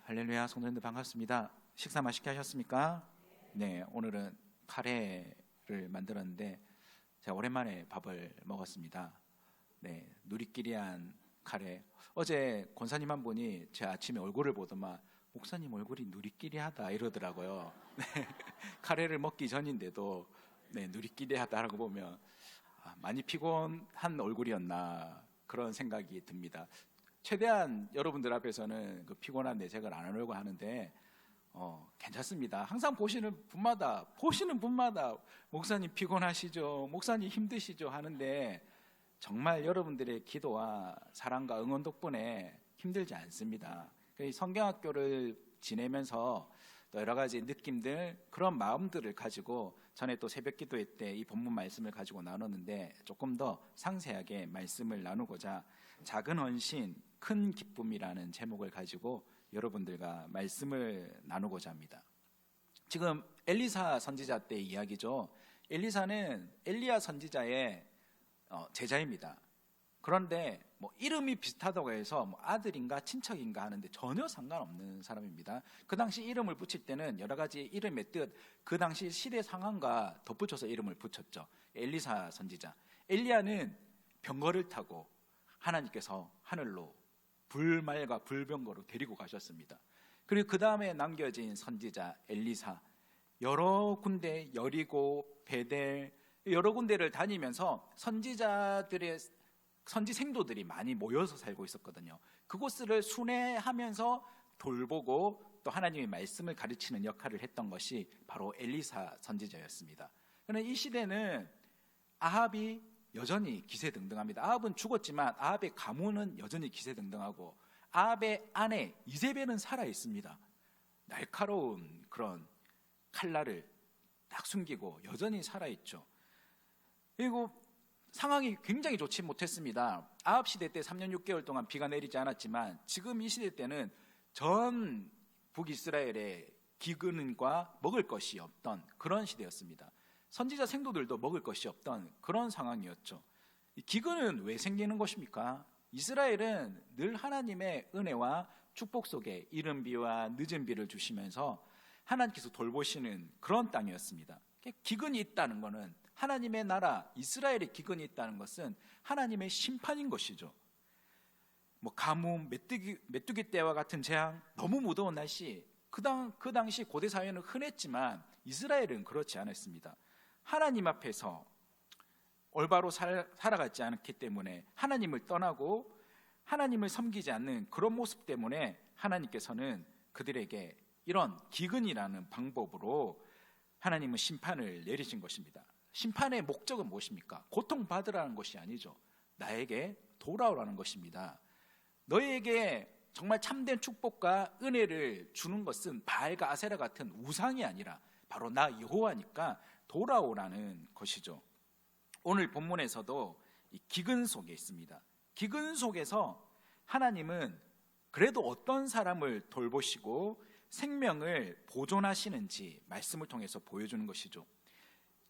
할렐루야, 성도님들 반갑습니다. 식사 맛있게 하셨습니까? 네, 오늘은 카레를 만들었는데 제가 오랜만에 밥을 먹었습니다. 네, 누리끼리한 카레. 어제 권사님 한 분이 제 아침에 얼굴을 보더만 목사님 얼굴이 누리끼리하다 이러더라고요. 네, 카레를 먹기 전인데도 누리끼리하다라고 보면 많이 피곤한 얼굴이었나 그런 생각이 듭니다. 최대한 여러분들 앞에서는 그 피곤한 내색을 안 하려고 하는데 괜찮습니다. 항상 보시는 분마다 목사님 피곤하시죠? 목사님 힘드시죠? 하는데 정말 여러분들의 기도와 사랑과 응원 덕분에 힘들지 않습니다. 성경학교를 지내면서 또 여러 가지 느낌들, 그런 마음들을 가지고 전에 또 새벽 기도회 때 이 본문 말씀을 가지고 나눴는데 조금 더 상세하게 말씀을 나누고자 작은 헌신, 큰 기쁨이라는 제목을 가지고 여러분들과 말씀을 나누고자 합니다. 지금 엘리사 선지자 때의 이야기죠. 엘리사는 엘리야 선지자의 제자입니다. 그런데 이름이 비슷하다고 해서 아들인가 친척인가 하는데 전혀 상관없는 사람입니다. 그 당시 이름을 붙일 때는 여러 가지 이름의 뜻, 그 당시 시대 상황과 덧붙여서 이름을 붙였죠. 엘리사 선지자. 엘리야는 병거를 타고 하나님께서 하늘로 불말과 불병거로 데리고 가셨습니다. 그리고 그 다음에 남겨진 선지자 엘리사, 여러 군데 여리고 베델 여러 군데를 다니면서 선지 생도들이 많이 모여서 살고 있었거든요. 그곳을 순회하면서 돌보고 또 하나님의 말씀을 가르치는 역할을 했던 것이 바로 엘리사 선지자였습니다. 그런데 이 시대는 아합이 여전히 기세등등합니다. 아합은 죽었지만 아합의 가문은 여전히 기세등등하고 아합의 아내 이세벨은 살아 있습니다. 날카로운 그런 칼날을 딱 숨기고 여전히 살아 있죠. 그리고 상황이 굉장히 좋지 못했습니다. 아합 시대 때 3년 6개월 동안 비가 내리지 않았지만 지금 이 시대 때는 전 북이스라엘의 기근과 먹을 것이 없던 그런 시대였습니다. 선지자 생도들도 먹을 것이 없던 그런 상황이었죠. 기근은 왜 생기는 것입니까? 이스라엘은 늘 하나님의 은혜와 축복 속에 이른 비와 늦은 비를 주시면서 하나님께서 돌보시는 그런 땅이었습니다. 기근이 있다는 것은 하나님의 나라 이스라엘의 기근이 있다는 것은 하나님의 심판인 것이죠. 가뭄, 메뚜기 떼와 같은 재앙, 너무 무더운 날씨, 그 당시 고대 사회는 흔했지만 이스라엘은 그렇지 않았습니다. 하나님 앞에서 올바로 살아가지 않기 때문에 하나님을 떠나고 하나님을 섬기지 않는 그런 모습 때문에 하나님께서는 그들에게 이런 기근이라는 방법으로 하나님은 심판을 내리신 것입니다. 심판의 목적은 무엇입니까? 고통받으라는 것이 아니죠. 나에게 돌아오라는 것입니다. 너희에게 정말 참된 축복과 은혜를 주는 것은 바알과 아세라 같은 우상이 아니라 바로 나 여호와니까 돌아오라는 것이죠. 오늘 본문에서도 이 기근 속에 있습니다. 기근 속에서 하나님은 그래도 어떤 사람을 돌보시고 생명을 보존하시는지 말씀을 통해서 보여주는 것이죠.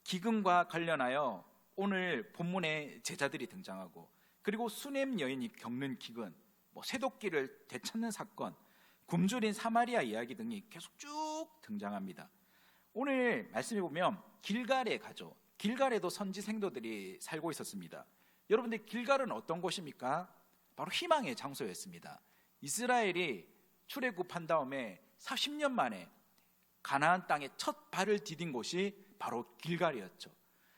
기근과 관련하여 오늘 본문에 제자들이 등장하고 그리고 수넴 여인이 겪는 기근, 쇠도끼를 되찾는 사건, 굶주린 사마리아 이야기 등이 계속 쭉 등장합니다. 오늘 말씀해 보면 길갈에 가죠. 길갈에도 선지 생도들이 살고 있었습니다. 여러분들 길갈은 어떤 곳입니까? 바로 희망의 장소였습니다. 이스라엘이 출애굽한 다음에 40년 만에 가나안 땅에 첫 발을 디딘 곳이 바로 길갈이었죠.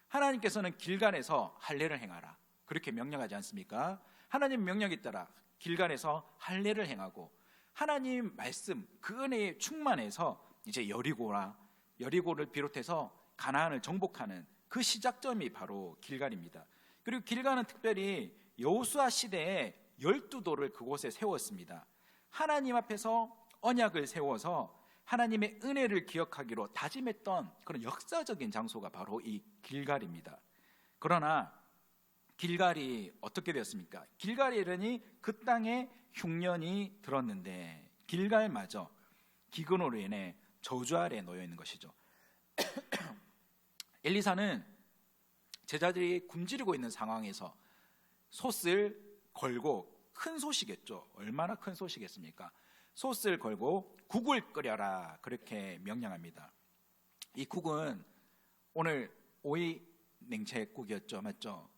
하나님께서는 길갈에서 할례를 행하라 그렇게 명령하지 않습니까? 하나님 명령에 따라 길갈에서 할례를 행하고 하나님 말씀 그 은혜에 충만해서 이제 여리고를 비롯해서 가나안을 정복하는 그 시작점이 바로 길갈입니다. 그리고 길갈은 특별히 여호수아 시대에 12도를 그곳에 세웠습니다. 하나님 앞에서 언약을 세워서 하나님의 은혜를 기억하기로 다짐했던 그런 역사적인 장소가 바로 이 길갈입니다. 그러나 길갈이 어떻게 되었습니까? 길갈에 이르니 그 땅에 흉년이 들었는데 길갈마저 기근으로 인해 저주 아래 놓여 있는 것이죠. 엘리사는 제자들이 굶주리고 있는 상황에서 솥을 걸고 큰 소식이었죠. 얼마나 큰 소식이었습니까? 솥을 걸고 국을 끓여라 그렇게 명령합니다. 이 국은 오늘 오이 냉채국이었죠, 맞죠?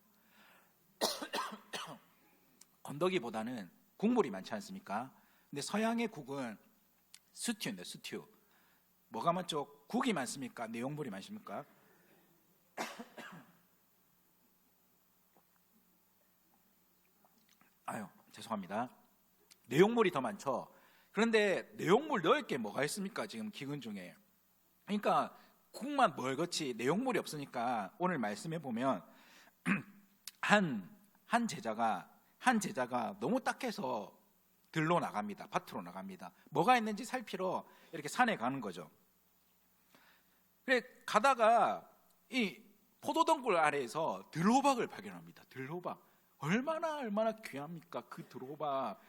건더기보다는 국물이 많지 않습니까? 근데 서양의 국은 스튜인데 스튜. 뭐가 많죠? 국이 많습니까? 내용물이 많습니까? 아유, 죄송합니다. 내용물이 더 많죠. 그런데 내용물 넣을 게 뭐가 있습니까? 지금 기근 중에. 그러니까 국만 멀겋지 내용물이 없으니까 오늘 말씀해 보면 한 제자가 너무 딱해서 들로 나갑니다. 밭으로 나갑니다. 뭐가 있는지 살피러 이렇게 산에 가는 거죠. 그래 가다가 이 포도덩굴 아래에서 들호박을 발견합니다. 들호박 얼마나 귀합니까? 그 들호박.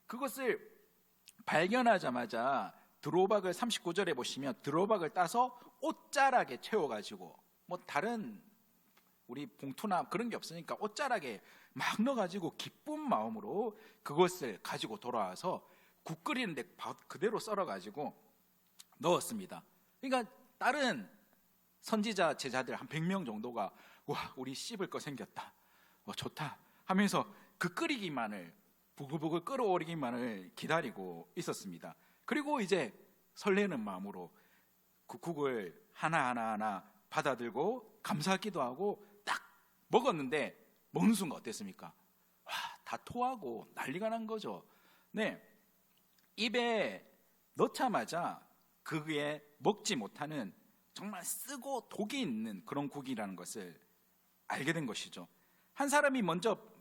그것을 발견하자마자 들호박을 39절에 보시면 들호박을 따서 옷자락에 채워가지고 뭐 다른 우리 봉투나 그런 게 없으니까 옷자락에 막 넣어가지고 기쁜 마음으로 그것을 가지고 돌아와서 국 끓이는데 그대로 썰어가지고 넣었습니다. 그러니까 다른 선지자 제자들 한 100명 정도가 와 우리 씹을 거 생겼다, 좋다 하면서 그 끓이기만을 부글부글 끓어오르기만을 기다리고 있었습니다. 그리고 이제 설레는 마음으로 그 국을 하나하나 받아들고 감사하기도 하고 딱 먹었는데 먹는 순간 어땠습니까? 와, 다 토하고 난리가 난 거죠. 네, 입에 넣자마자 그게 먹지 못하는 정말 쓰고 독이 있는 그런 국이라는 것을 알게 된 것이죠. 한 사람이 먼저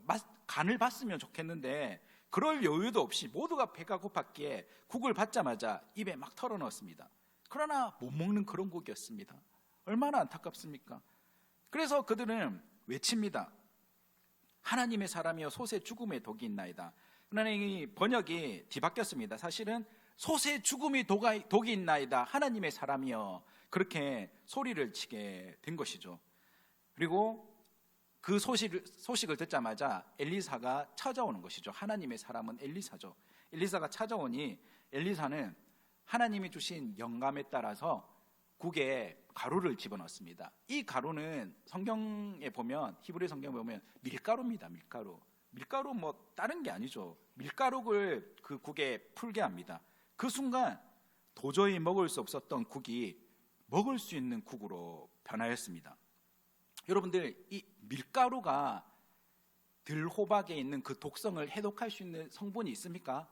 간을 봤으면 좋겠는데 그럴 여유도 없이 모두가 배가 고팠기에 국을 받자마자 입에 막 털어넣었습니다. 그러나 못 먹는 그런 국이었습니다. 얼마나 안타깝습니까? 그래서 그들은 외칩니다. 하나님의 사람이여 솥에 죽음의 독이 있나이다. 그러나 이 번역이 뒤바뀌었습니다. 사실은 솥에 죽음의 독이 있나이다. 하나님의 사람이여 그렇게 소리를 치게 된 것이죠. 그리고 그 소식을 듣자마자 엘리사가 찾아오는 것이죠. 하나님의 사람은 엘리사죠. 엘리사가 찾아오니 엘리사는 하나님이 주신 영감에 따라서 국에 가루를 집어넣습니다. 이 가루는 성경에 보면 히브리 성경에 보면 밀가루입니다. 밀가루 뭐 다른 게 아니죠. 밀가루를 그 국에 풀게 합니다. 그 순간 도저히 먹을 수 없었던 국이 먹을 수 있는 국으로 변하였습니다. 여러분들 이 밀가루가 들호박에 있는 그 독성을 해독할 수 있는 성분이 있습니까?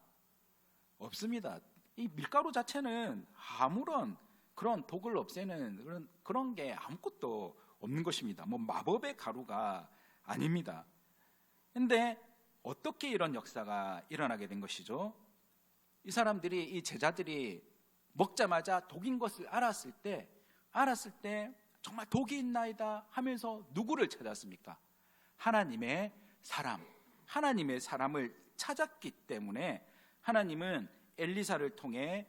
없습니다. 이 밀가루 자체는 아무런 그런 독을 없애는 그런 게 아무것도 없는 것입니다. 뭐 마법의 가루가 아닙니다. 그런데 어떻게 이런 역사가 일어나게 된 것이죠? 이 제자들이 먹자마자 독인 것을 알았을 때 정말 독이 있나이다 하면서 누구를 찾았습니까? 하나님의 사람을 찾았기 때문에 하나님은 엘리사를 통해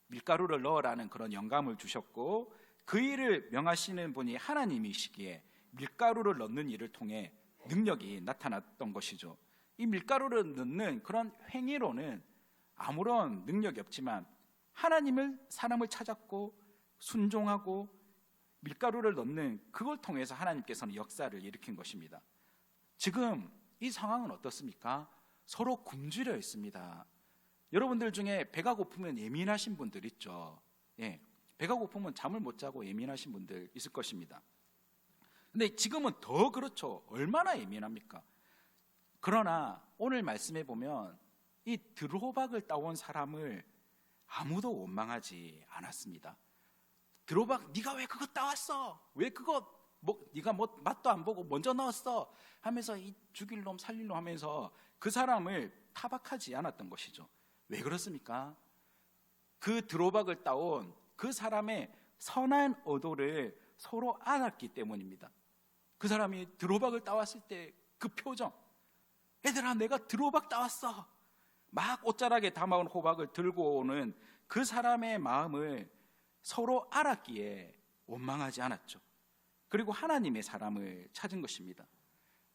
밀가루를 넣으라는 그런 영감을 주셨고 그 일을 명하시는 분이 하나님이시기에 밀가루를 넣는 일을 통해 능력이 나타났던 것이죠. 이 밀가루를 넣는 그런 행위로는 아무런 능력이 없지만 사람을 찾았고 순종하고 밀가루를 넣는 그걸 통해서 하나님께서는 역사를 일으킨 것입니다. 지금 이 상황은 어떻습니까? 서로 굶주려 있습니다. 여러분들 중에 배가 고프면 예민하신 분들 있죠. 예, 배가 고프면 잠을 못 자고 예민하신 분들 있을 것입니다. 근데 지금은 더 그렇죠. 얼마나 예민합니까? 그러나 오늘 말씀해 보면 이 들호박을 따온 사람을 아무도 원망하지 않았습니다. 들호박 네가 왜 그거 따왔어? 왜 그거 네가 맛도 안 보고 먼저 넣었어? 하면서 이 죽일 놈 살릴 놈 하면서 그 사람을 타박하지 않았던 것이죠. 왜 그렇습니까? 그 들호박을 따온 그 사람의 선한 의도를 서로 알았기 때문입니다. 그 사람이 들호박을 따왔을 때 그 표정, 얘들아 내가 들호박 따왔어, 막 옷자락에 담아온 호박을 들고 오는 그 사람의 마음을 서로 알았기에 원망하지 않았죠. 그리고 하나님의 사람을 찾은 것입니다.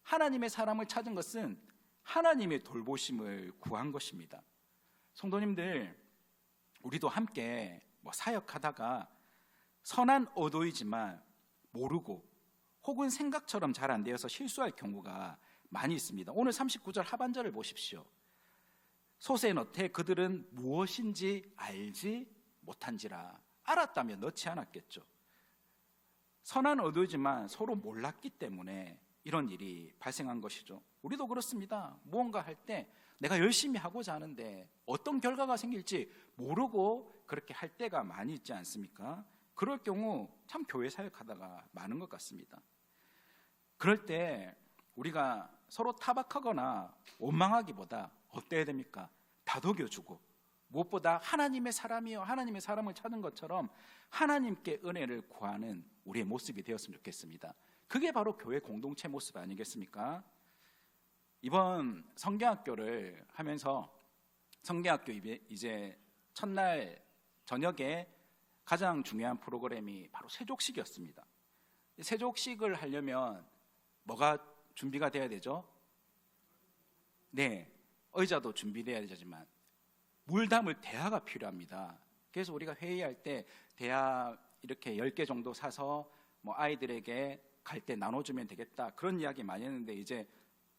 하나님의 사람을 찾은 것은 하나님의 돌보심을 구한 것입니다. 성도님들, 우리도 함께 사역하다가 선한 의도이지만 모르고 혹은 생각처럼 잘 안 되어서 실수할 경우가 많이 있습니다. 오늘 39절 하반절을 보십시오. 솥에 넣되 그들은 무엇인지 알지 못한지라. 알았다면 넣지 않았겠죠. 선한 의도이지만 서로 몰랐기 때문에 이런 일이 발생한 것이죠. 우리도 그렇습니다. 무언가 할 때 내가 열심히 하고자 하는데 어떤 결과가 생길지 모르고 그렇게 할 때가 많이 있지 않습니까? 그럴 경우 참 교회 사역하다가 많은 것 같습니다. 그럴 때 우리가 서로 타박하거나 원망하기보다 어때야 됩니까? 다독여주고, 무엇보다 하나님의 사람이요 하나님의 사람을 찾는 것처럼 하나님께 은혜를 구하는 우리의 모습이 되었으면 좋겠습니다. 그게 바로 교회 공동체 모습 아니겠습니까? 이번 성경학교를 하면서 성경학교 이제 첫날 저녁에 가장 중요한 프로그램이 바로 세족식이었습니다. 세족식을 하려면 뭐가 준비가 돼야 되죠? 네, 의자도 준비돼야 되지만 물 담을 대야가 필요합니다. 그래서 우리가 회의할 때 대야 이렇게 10개 정도 사서 아이들에게 갈 때 나눠주면 되겠다, 그런 이야기 많이 했는데, 이제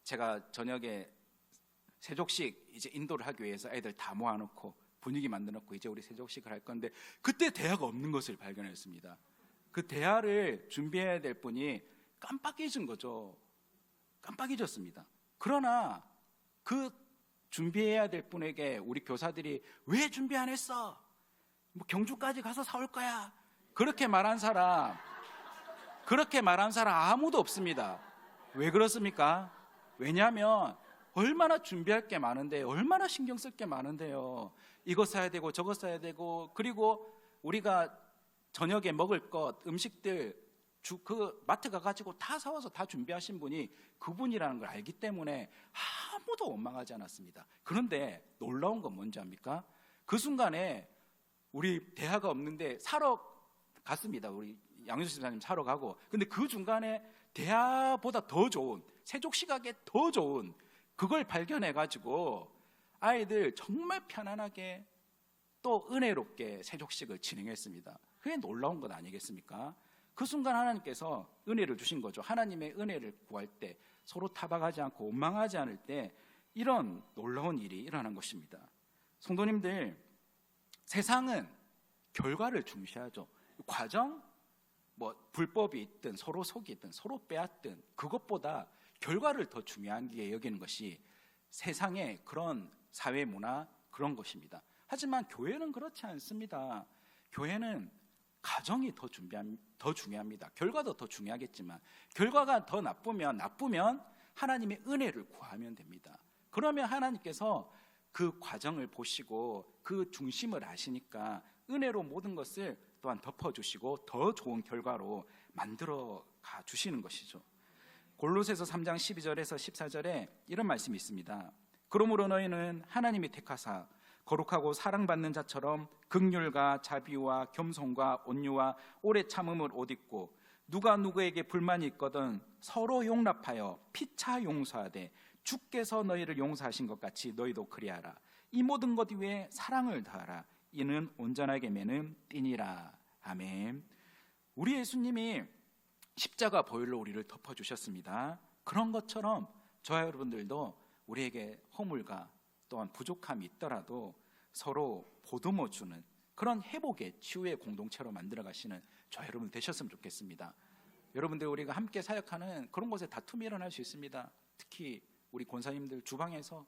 제가 저녁에 세족식 이제 인도를 하기 위해서 애들 다 모아놓고 분위기 만들어놓고 이제 우리 세족식을 할 건데, 그때 대야가 없는 것을 발견했습니다. 그 대야를 준비해야 될 분이 깜빡 잊은 거죠. 깜빡 잊었습니다. 그러나 그 준비해야 될 분에게 우리 교사들이 왜 준비 안 했어? 경주까지 가서 사올 거야. 그렇게 말한 사람 아무도 없습니다. 왜 그렇습니까? 왜냐하면 얼마나 준비할 게 많은데, 얼마나 신경 쓸 게 많은데요. 이거 사야 되고 저거 사야 되고, 그리고 우리가 저녁에 먹을 것, 음식들 그 마트 가가지고 다 사와서 다 준비하신 분이 그분이라는 걸 알기 때문에 아무도 원망하지 않았습니다. 그런데 놀라운 건 뭔지 압니까? 그 순간에 우리 대화가 없는데 사러 갔습니다. 우리 양윤수 집사님 사러 가고, 근데 그 중간에 대화보다 더 좋은, 세족식하기에 더 좋은 그걸 발견해가지고 아이들 정말 편안하게 또 은혜롭게 세족식을 진행했습니다. 그게 놀라운 것 아니겠습니까? 그 순간 하나님께서 은혜를 주신 거죠. 하나님의 은혜를 구할 때, 서로 타박하지 않고 원망하지 않을 때 이런 놀라운 일이 일어난 것입니다. 성도님들, 세상은 결과를 중시하죠. 과정, 불법이 있든 서로 속이 있든 서로 빼앗든 그것보다 결과를 더 중요하게 여기는 것이 세상의 그런 사회 문화, 그런 것입니다. 하지만 교회는 그렇지 않습니다. 교회는 가정이 더 중요합니다. 결과도 더 중요하겠지만 결과가 더 나쁘면 하나님의 은혜를 구하면 됩니다. 그러면 하나님께서 그 과정을 보시고 그 중심을 아시니까 은혜로 모든 것을 또한 덮어주시고 더 좋은 결과로 만들어 가 주시는 것이죠. 골로새서 3장 12절에서 14절에 이런 말씀이 있습니다. 그러므로 너희는 하나님이 택하사 거룩하고 사랑받는 자처럼 긍휼과 자비와 겸손과 온유와 오래 참음을 옷 입고, 누가 누구에게 불만이 있거든 서로 용납하여 피차 용서하되 주께서 너희를 용서하신 것 같이 너희도 그리하라. 이 모든 것 위에 사랑을 더하라. 이는 온전하게 매는 띠니라. 아멘. 우리 예수님이 십자가 보혈로 우리를 덮어주셨습니다. 그런 것처럼 저와 여러분들도 우리에게 허물과 또한 부족함이 있더라도 서로 보듬어 주는 그런 회복의 치유의 공동체로 만들어 가시는 저와 여러분 되셨으면 좋겠습니다. 여러분들, 우리가 함께 사역하는 그런 곳에 다툼이 일어날 수 있습니다. 특히 우리 권사님들 주방에서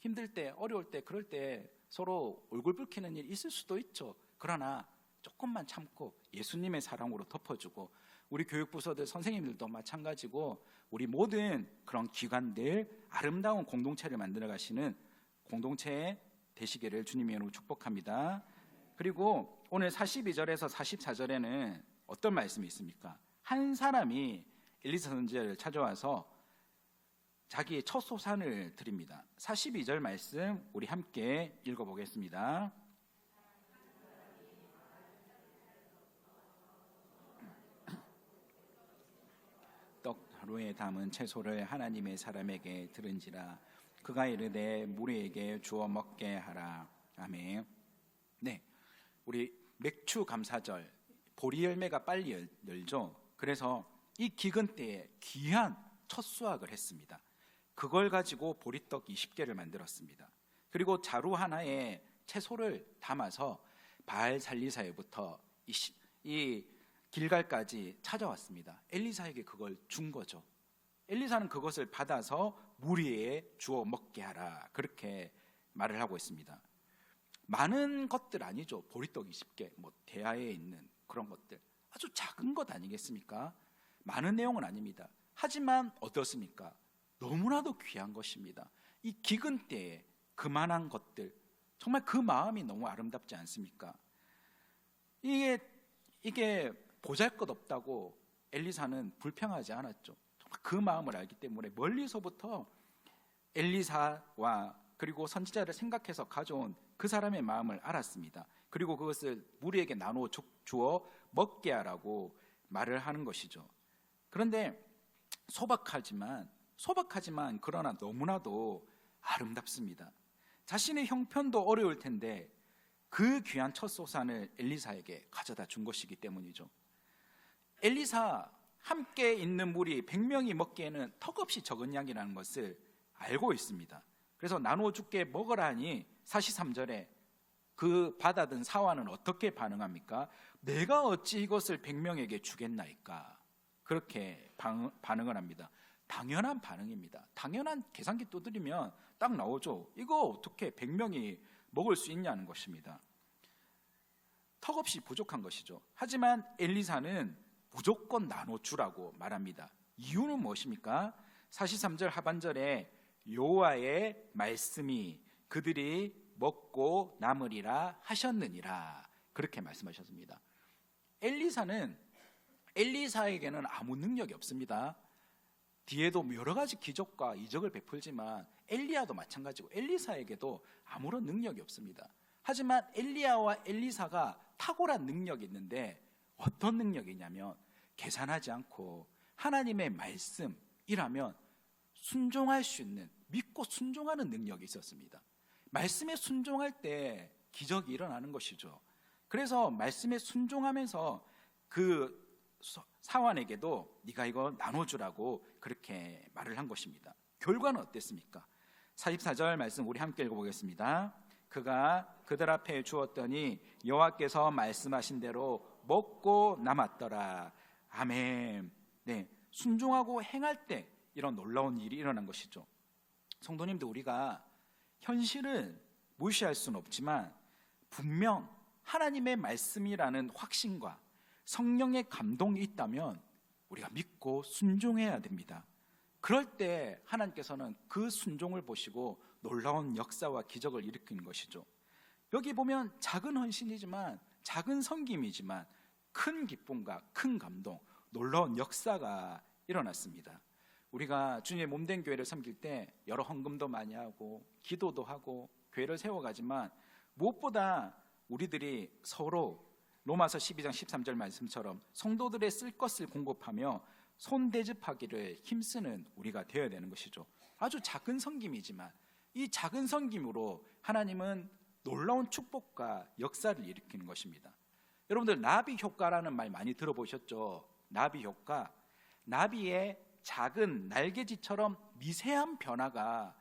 힘들 때, 어려울 때, 그럴 때 서로 얼굴 붉히는 일 있을 수도 있죠. 그러나 조금만 참고 예수님의 사랑으로 덮어주고, 우리 교육부서들 선생님들도 마찬가지고 우리 모든 그런 기관들 아름다운 공동체를 만들어 가시는 공동체 되시기를 주님의 이름으로 축복합니다. 그리고 오늘 42절에서 44절에는 어떤 말씀이 있습니까? 한 사람이 엘리사 선지자를 찾아와서 자기의 첫 소산을 드립니다. 42절 말씀 우리 함께 읽어보겠습니다. 떡 하루에 담은 채소를 하나님의 사람에게 들은지라. 그가 이르되 무리에게 주어 먹게 하라. 아멘. 네, 우리 맥추 감사절 보리 열매가 빨리 열죠. 그래서 이 기근 때에 귀한 첫 수확을 했습니다. 그걸 가지고 보리떡 20개를 만들었습니다. 그리고 자루 하나에 채소를 담아서 바알 살리사에부터 이 길갈까지 찾아왔습니다. 엘리사에게 그걸 준 거죠. 엘리사는 그것을 받아서 무리에 주어 먹게 하라, 그렇게 말을 하고 있습니다. 많은 것들 아니죠. 보리떡 20개, 대야에 있는 그런 것들, 아주 작은 것 아니겠습니까? 많은 내용은 아닙니다. 하지만 어떻습니까? 너무나도 귀한 것입니다. 이 기근 때에 그만한 것들, 정말 그 마음이 너무 아름답지 않습니까? 이게 보잘것없다고 엘리사는 불평하지 않았죠. 정말 그 마음을 알기 때문에 멀리서부터 엘리사와 그리고 선지자를 생각해서 가져온 그 사람의 마음을 알았습니다. 그리고 그것을 무리에게 나누어 주어 먹게 하라고 말을 하는 것이죠. 그런데 소박하지만 그러나 너무나도 아름답습니다. 자신의 형편도 어려울 텐데 그 귀한 첫 소산을 엘리사에게 가져다 준 것이기 때문이죠. 엘리사 함께 있는 무리 100명이 먹기에는 턱없이 적은 양이라는 것을 알고 있습니다. 그래서 나누어 주게 먹으라 하니 43절에 그 받아든 사환은 어떻게 반응합니까? 내가 어찌 이것을 100명에게 주겠나이까? 그렇게 반응을 합니다. 당연한 반응입니다. 당연한 계산기 두드리면 딱 나오죠. 이거 어떻게 100명이 먹을 수 있냐는 것입니다. 턱없이 부족한 것이죠. 하지만 엘리사는 무조건 나눠주라고 말합니다. 이유는 무엇입니까? 43절 하반절에 여호와의 말씀이 그들이 먹고 남으리라 하셨느니라, 그렇게 말씀하셨습니다. 엘리사에게는 아무 능력이 없습니다. 뒤에도 여러 가지 기적과 이적을 베풀지만 엘리야도 마찬가지고 엘리사에게도 아무런 능력이 없습니다. 하지만 엘리야와 엘리사가 탁월한 능력이 있는데 어떤 능력이냐면 계산하지 않고 하나님의 말씀이라면 순종할 수 있는, 믿고 순종하는 능력이 있었습니다. 말씀에 순종할 때 기적이 일어나는 것이죠. 그래서 말씀에 순종하면서 그 사환에게도 네가 이거 나눠주라고 그렇게 말을 한 것입니다. 결과는 어땠습니까? 44절 말씀 우리 함께 읽어보겠습니다. 그가 그들 앞에 주었더니 여호와께서 말씀하신 대로 먹고 남았더라. 아멘. 네, 순종하고 행할 때 이런 놀라운 일이 일어난 것이죠. 성도님들, 우리가 현실을 무시할 수는 없지만 분명 하나님의 말씀이라는 확신과 성령의 감동이 있다면 우리가 믿고 순종해야 됩니다. 그럴 때 하나님께서는 그 순종을 보시고 놀라운 역사와 기적을 일으키는 것이죠. 여기 보면 작은 헌신이지만, 작은 섬김이지만 큰 기쁨과 큰 감동, 놀라운 역사가 일어났습니다. 우리가 주님의 몸된 교회를 섬길 때 여러 헌금도 많이 하고 기도도 하고 교회를 세워가지만 무엇보다 우리들이 서로 로마서 12장 13절 말씀처럼 성도들의 쓸 것을 공급하며 손대접하기를 힘쓰는 우리가 되어야 되는 것이죠. 아주 작은 섬김이지만 이 작은 섬김으로 하나님은 놀라운 축복과 역사를 일으키는 것입니다. 여러분들, 나비 효과라는 말 많이 들어보셨죠? 나비 효과. 나비의 작은 날개짓처럼 미세한 변화가,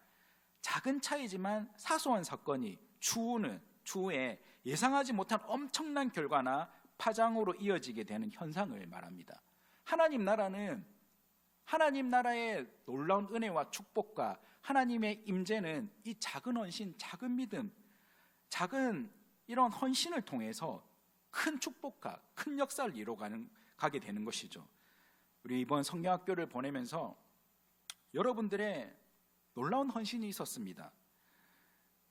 작은 차이지만 사소한 사건이 추후에 예상하지 못한 엄청난 결과나 파장으로 이어지게 되는 현상을 말합니다. 하나님 나라의 놀라운 은혜와 축복과 하나님의 임재는 이 작은 헌신, 작은 믿음, 작은 이런 헌신을 통해서 큰 축복과 큰 역사를 이루어가게 되는 것이죠. 우리 이번 성경학교를 보내면서 여러분들의 놀라운 헌신이 있었습니다.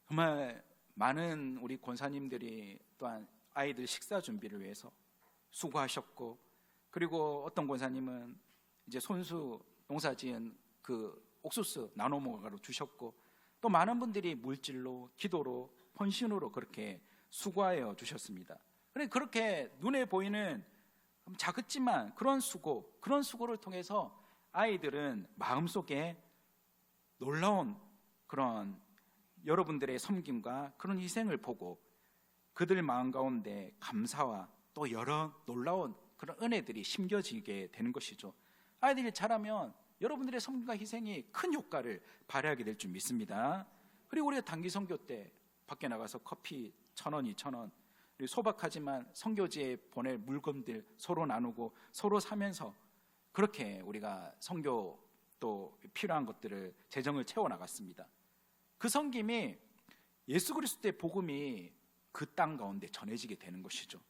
정말 많은 우리 권사님들이 또한 아이들 식사 준비를 위해서 수고하셨고, 그리고 어떤 권사님은 이제 손수 농사지은 그 옥수수 나눠 먹으러 주셨고, 또 많은 분들이 물질로, 기도로, 헌신으로 그렇게 수고하여 주셨습니다. 그렇게 눈에 보이는 작았지만 그런 수고를 통해서 아이들은 마음속에 놀라운 그런 여러분들의 섬김과 그런 희생을 보고 그들 마음 가운데 감사와 또 여러 놀라운 그런 은혜들이 심겨지게 되는 것이죠. 아이들이 자라면 여러분들의 섬김과 희생이 큰 효과를 발휘하게 될 줄 믿습니다. 그리고 우리가 단기 선교 때 밖에 나가서 커피 1,000원, 2,000원, 소박하지만 선교지에 보낼 물건들 서로 나누고 서로 사면서 그렇게 우리가 선교 또 필요한 것들을 재정을 채워 나갔습니다. 그 섬김이 예수 그리스도의 복음이 그 땅 가운데 전해지게 되는 것이죠.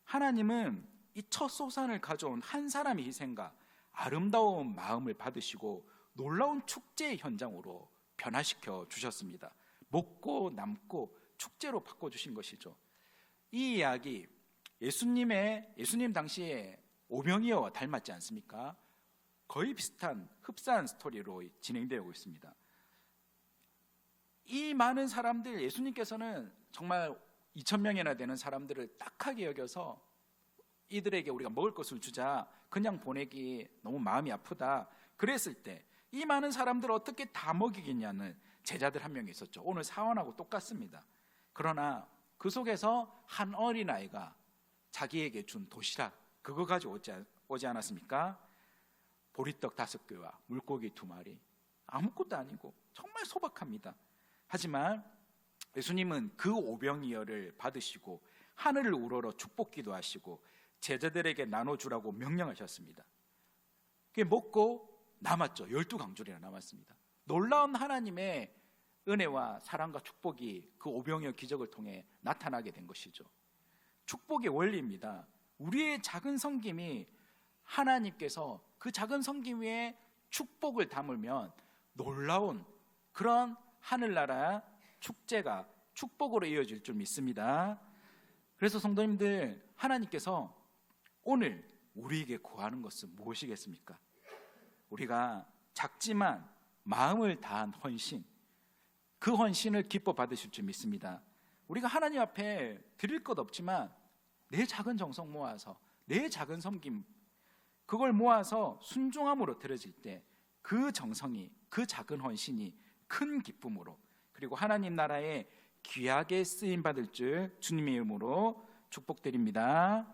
하나님은 이 첫 소산을 가져온 한 사람의 희생과 아름다운 마음을 받으시고 놀라운 축제의 현장으로 변화시켜 주셨습니다. 먹고 남고 축제로 바꿔주신 것이죠. 이 이야기 예수님 당시에 오병이어와 닮았지 않습니까? 거의 비슷한 흡사한 스토리로 진행되고 있습니다. 이 많은 사람들, 예수님께서는 정말 2,000명이나 되는 사람들을 딱하게 여겨서 이들에게 우리가 먹을 것을 주자, 그냥 보내기 너무 마음이 아프다 그랬을 때 이 많은 사람들을 어떻게 다 먹이겠냐는 제자들 한 명이 있었죠. 오늘 사원하고 똑같습니다. 그러나 그 속에서 한 어린아이가 자기에게 준 도시락 그거 가지고 오지 않았습니까? 보리떡 5개와 물고기 2마리, 아무것도 아니고 정말 소박합니다. 하지만 예수님은 그 오병이어를 받으시고 하늘을 우러러 축복기도 하시고 제자들에게 나눠주라고 명령하셨습니다. 그게 먹고 남았죠. 12강줄이나 남았습니다. 놀라운 하나님의 은혜와 사랑과 축복이 그 오병이어 기적을 통해 나타나게 된 것이죠. 축복의 원리입니다. 우리의 작은 섬김이 하나님께서 그 작은 섬김 위에 축복을 담으면 놀라운 그런 하늘나라 축제가 축복으로 이어질 줄 믿습니다. 그래서 성도님들, 하나님께서 오늘 우리에게 구하는 것은 무엇이겠습니까? 우리가 작지만 마음을 다한 헌신, 그 헌신을 기뻐 받으실 줄 믿습니다. 우리가 하나님 앞에 드릴 것 없지만 내 작은 정성 모아서, 내 작은 섬김, 그걸 모아서 순종함으로 드려질 때 그 정성이, 그 작은 헌신이 큰 기쁨으로, 그리고 하나님 나라에 귀하게 쓰임 받을 줄 주님의 이름으로 축복드립니다.